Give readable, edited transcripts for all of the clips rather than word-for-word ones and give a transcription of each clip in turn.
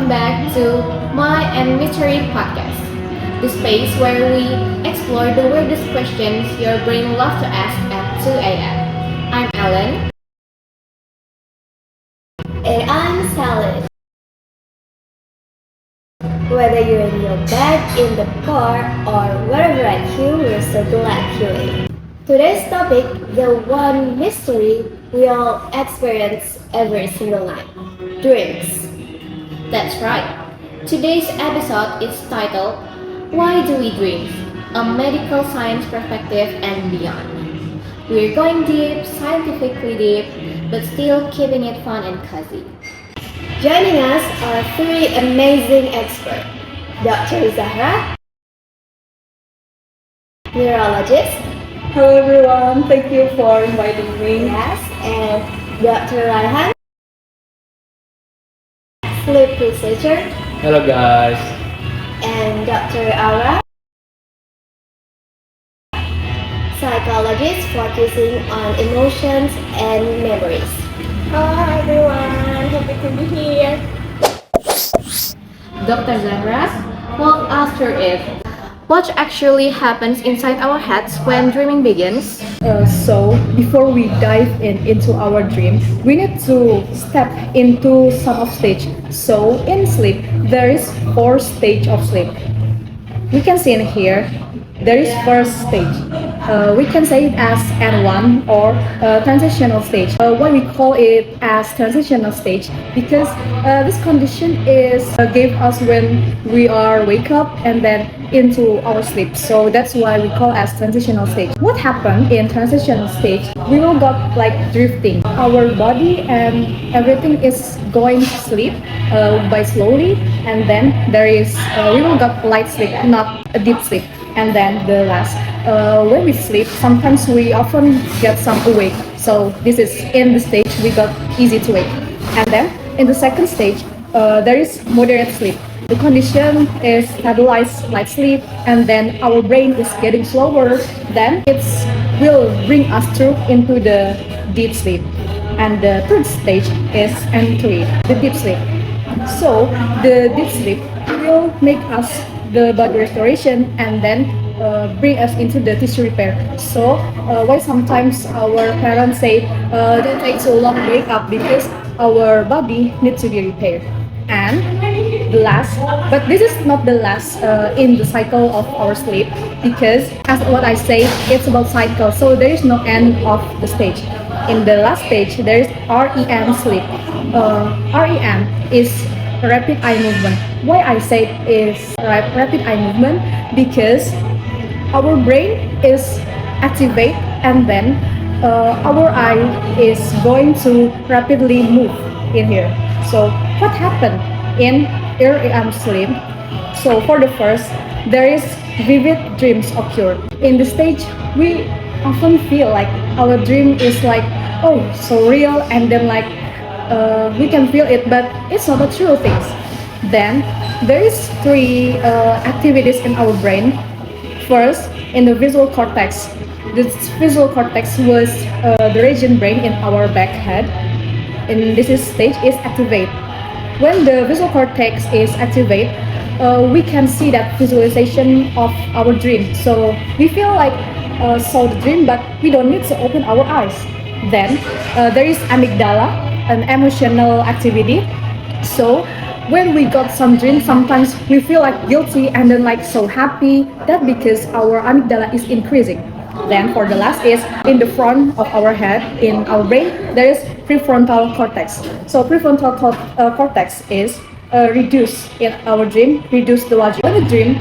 welcome back to my and Mystery podcast, the space where we explore the weirdest questions your brain loves to ask at 2 a.m. I'm Ellen. And I'm Salad. Whether you're in your bed, in the car, or wherever at you, we're so glad you're in. Today's topic, the one mystery we all experience every single night, dreams. That's right. Today's episode is titled Why Do We Dream? A Medical Science Perspective and Beyond. We're going deep, scientifically deep, but still keeping it fun and cozy. Joining us are three amazing experts. Dr. Zahra, neurologist. Hello everyone, thank you for inviting me. Yes, and Dr. Reyhan, sleep researcher. Hello guys. And Dr. Aura, psychologist focusing on emotions and memories. Hi everyone, happy to be here. Dr. Zahra, walk us through it. What actually happens inside our heads when dreaming begins? So, before we dive into our dream, we need to step into some of stage. So, in sleep, there is 4 stage of sleep. We can see in here, there is first stage. We can say it as N1 or transitional stage. Why we call it as transitional stage? Because this condition is gave us when we are wake up and then into our sleep. So that's why we call as transitional stage. What happened in transitional stage? We will got like drifting. Our body and everything is going to sleep by slowly, and then there is we will got light sleep, not a deep sleep. And then the last, when we sleep, sometimes we often get some awake. So this is in the stage we got easy to wake. And then in the second stage, there is moderate sleep. The condition is stabilized light sleep, and then our brain is getting slower. Then it will bring us through into the deep sleep. And the third stage is N3, the deep sleep. So the deep sleep will make us the body restoration and then bring us into the tissue repair. So why sometimes our parents say don't take so long to wake up, because our body needs to be repaired. And the last, but this is not the last in the cycle of our sleep, because as what I say, it's about cycle, so there is no end of the stage. In the last stage, there is REM sleep. REM is rapid eye movement. Why I say is rapid eye movement? Because our brain is activate, and then our eye is going to rapidly move in here. So what happened in REM sleep? So for the first, there is vivid dreams occur. In the stage, we often feel like our dream is like, oh, so real, and then like we can feel it, but it's not a true thing. Then there is 3 activities in our brain. First, in the visual cortex. This visual cortex was the region brain in our back head. In this stage is activate. When the visual cortex is activate, we can see that visualization of our dream. So we feel like saw the dream, but we don't need to open our eyes. Then there is amygdala, an emotional activity. So when we got some dream, sometimes we feel like guilty and then like so happy. That because our amygdala is increasing. Then for the last is in the front of our head, in our brain, there is prefrontal cortex. So prefrontal cortex is reduced in our dream, reduce the logic. In the dream,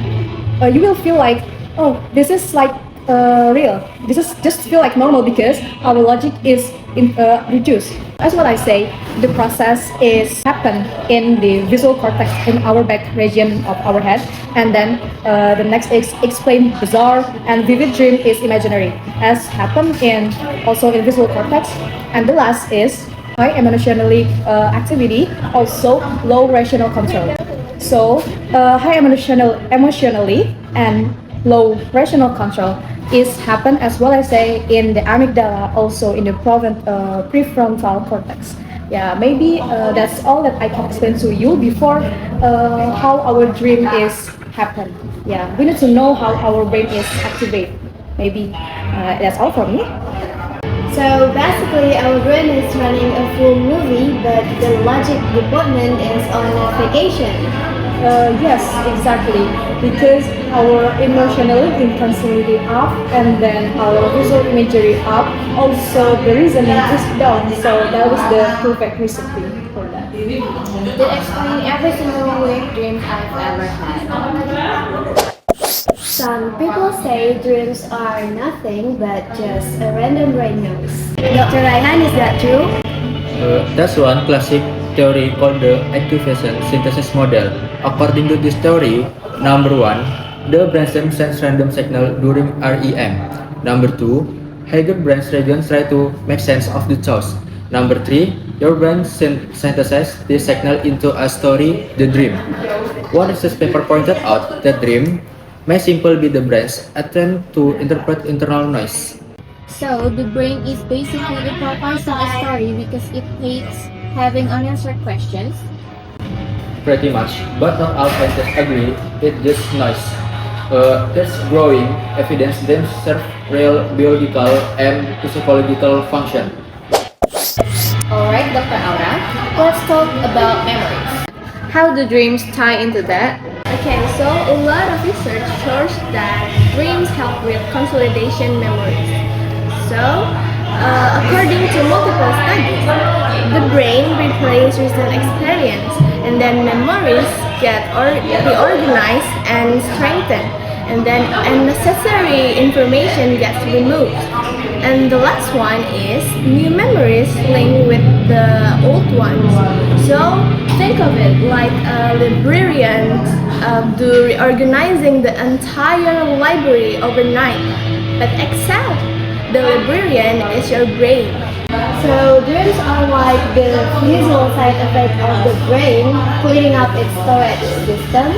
you will feel like, oh, this is like real. This is just feel like normal because our logic is reduced. As what I say, the process is happen in the visual cortex in our back region of our head, and then the next is explain bizarre and vivid dream is imaginary, as happen in also in visual cortex, and the last is high emotionally activity, also low rational control. So high emotionally and low rational control is happen as well as say in the amygdala, also in the prefrontal cortex. Yeah, maybe that's all that I can explain to you before how our dream is happen. Yeah, we need to know how our brain is activate. Maybe that's all from me. So basically, our brain is running a full movie, but the logic department is on vacation. Yes, exactly. Because our emotional intensity up and then our visual imagery up. Also, the reasoning is down. So that was the perfect recipe for that. That explain every single weird dream I've ever had. Some people say dreams are nothing but just a random brain noise. Dr. Reyhan, is that true? That's one classic theory called the activation synthesis model. According to this theory, number one, the brainstem sends random signal during REM. Number two, Hegel brain regions try to make sense of the thoughts. Number three, your brain synthesizes this signal into a story, the dream. One research paper pointed out that dream may simply be the brain's attempt to interpret internal noise. So the brain is basically improvising a story because it hates having unanswered questions. Pretty much, but not all scientists agree it's just noise. There's growing evidence dreams serve real biological and physiological function. Alright, Dr. Aura, let's talk about memories. How do dreams tie into that? Okay, so a lot of research shows that dreams help with consolidation memories. So, according to multiple studies, the brain replays recent experience and then memories get reorganized and strengthened, and then unnecessary information gets removed. And the last one is new memories linked with the old ones. So think of it like a librarian do reorganizing the entire library overnight. But except the librarian is your brain. So dreams are like the visual side effect of the brain cleaning up its storage system.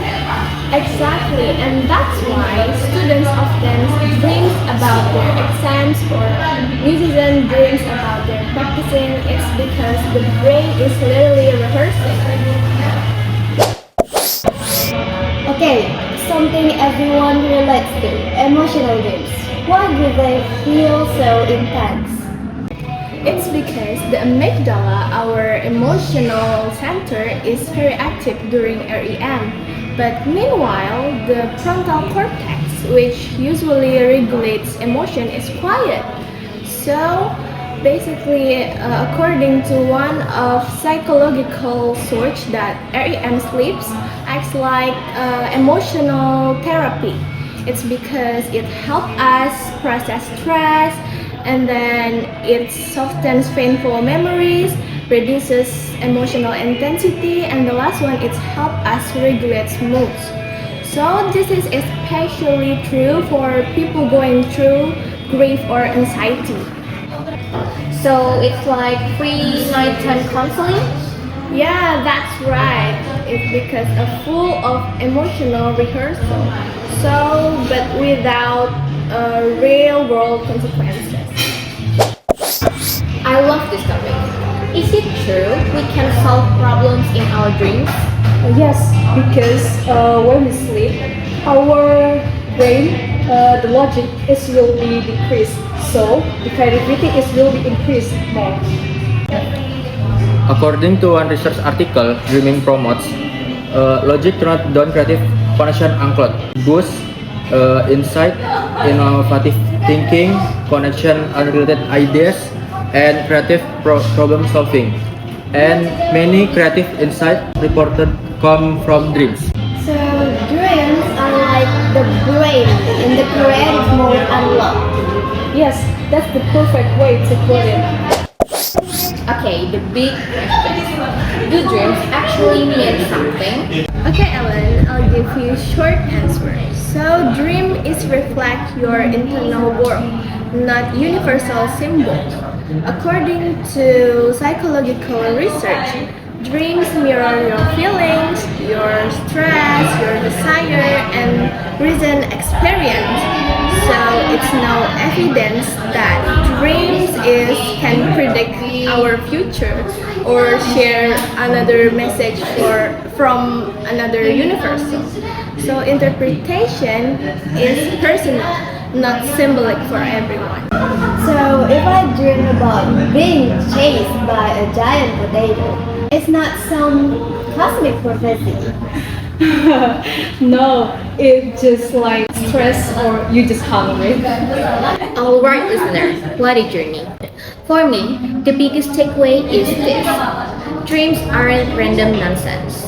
Exactly, and that's why students often dream about their exams or musicians dreams about their practicing. It's because the brain is literally rehearsing. Okay, something everyone relates to, emotional dreams. Why do they feel so intense? It's because the amygdala, our emotional center, is very active during REM. But meanwhile, the frontal cortex, which usually regulates emotion, is quiet. So basically, according to one of psychological source, that REM sleeps acts like emotional therapy. It's because it helps us process stress, and then it softens painful memories, reduces emotional intensity, and the last one, it helps us regulate moods. So this is especially true for people going through grief or anxiety. So it's like free nighttime counseling? Yeah, that's right. It's because of full of emotional rehearsal. So, but without real world consequences. I love this topic. Is it true we can solve problems in our dreams? Yes, because when we sleep, our brain, the logic is will be decreased, so the creativity is will be increased more. According to one research article, dreaming promotes logic turn down creative connection unlocked, boosts insight, innovative thinking, connection unrelated ideas, and creative problem solving. And many creative insights reported come from dreams. So dreams are like the brain in the creative mode unlocked. Yes, that's the perfect way to put it. Okay, the big question. Do dreams actually mean something? Okay, Ellen, I'll give you short answer. So dream is reflect your internal world, not universal symbols. According to psychological research, dreams mirror your feelings, your stress, your desire, and recent experience. So it's no evidence that can predict our future or share another message from another universe. So interpretation is personal, not symbolic for everyone. So if I dream about being chased by a giant potato, it's not some cosmic prophecy. No, it's just like stress or you just hungry. Alright, listener, what a journey. For me, the biggest takeaway is this: dreams aren't random nonsense.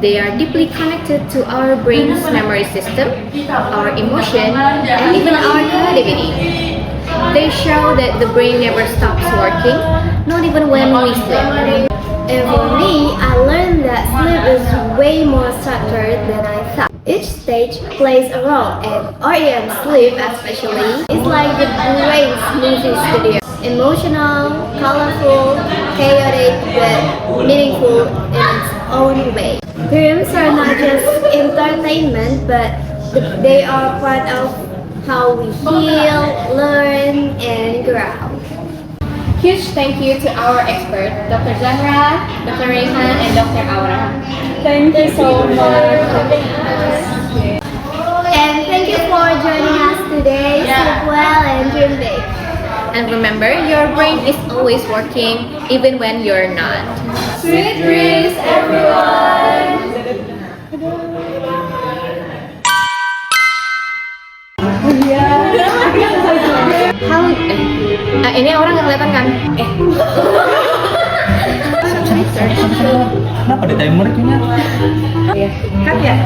They are deeply connected to our brain's memory system, our emotion, and even our creativity. They show that the brain never stops working, not even when we sleep. And for me, I learned that sleep is way more structured than I thought. Each stage plays a role, and REM sleep especially is like the brain's movie studio. Emotional, colorful, chaotic, but meaningful in its own way. Dreams are not just entertainment, but they are part of how we heal, learn, and grow. Huge thank you to our expert, Dr. Zahra, Dr. Reyhan, and Dr. Aura. Thank you so much. And thank you for joining us today. Sleep well and dream big. And remember, your brain is always working, even when you're not. Sweet dreams, everyone! Ini orang nggak kelihatan kan? Kenapa di timer punya? Kan ya?